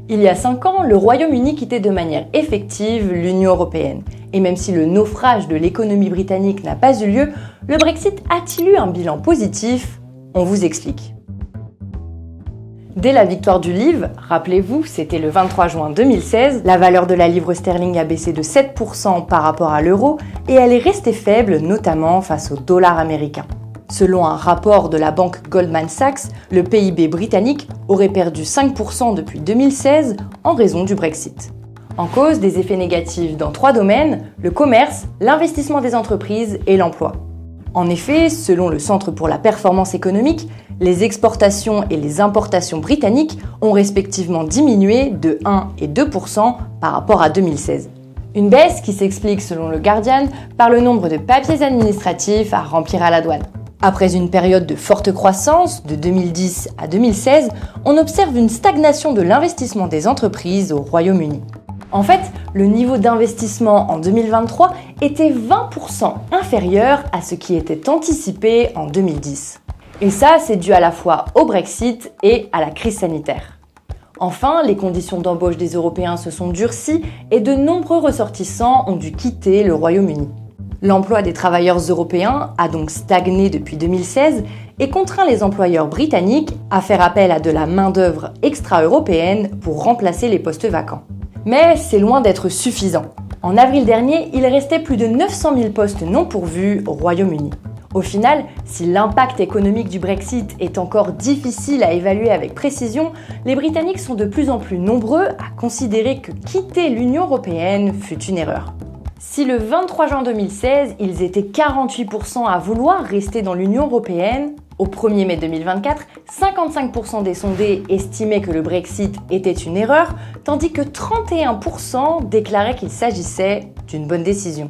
Il y a 5 ans, le Royaume-Uni quittait de manière effective l'Union européenne. Et même si le naufrage de l'économie britannique n'a pas eu lieu, le Brexit a-t-il eu un bilan positif? On vous explique. Dès la victoire du livre, rappelez-vous, c'était le 23 juin 2016, la valeur de la livre sterling a baissé de 7% par rapport à l'euro et elle est restée faible, notamment face au dollar américain. Selon un rapport de la banque Goldman Sachs, le PIB britannique aurait perdu 5% depuis 2016 en raison du Brexit. En cause des effets négatifs dans 3 domaines, le commerce, l'investissement des entreprises et l'emploi. En effet, selon le Centre pour la performance économique, les exportations et les importations britanniques ont respectivement diminué de 1 et 2% par rapport à 2016. Une baisse qui s'explique, selon le Guardian, par le nombre de papiers administratifs à remplir à la douane. Après une période de forte croissance, de 2010 à 2016, on observe une stagnation de l'investissement des entreprises au Royaume-Uni. En fait, le niveau d'investissement en 2023 était 20% inférieur à ce qui était anticipé en 2010. Et ça, c'est dû à la fois au Brexit et à la crise sanitaire. Enfin, les conditions d'embauche des Européens se sont durcies et de nombreux ressortissants ont dû quitter le Royaume-Uni. L'emploi des travailleurs européens a donc stagné depuis 2016 et contraint les employeurs britanniques à faire appel à de la main-d'œuvre extra-européenne pour remplacer les postes vacants. Mais c'est loin d'être suffisant. En avril dernier, il restait plus de 900 000 postes non pourvus au Royaume-Uni. Au final, si l'impact économique du Brexit est encore difficile à évaluer avec précision, les Britanniques sont de plus en plus nombreux à considérer que quitter l'Union européenne fut une erreur. Si le 23 juin 2016, ils étaient 48% à vouloir rester dans l'Union européenne, au 1er mai 2024, 55% des sondés estimaient que le Brexit était une erreur, tandis que 31% déclaraient qu'il s'agissait d'une bonne décision.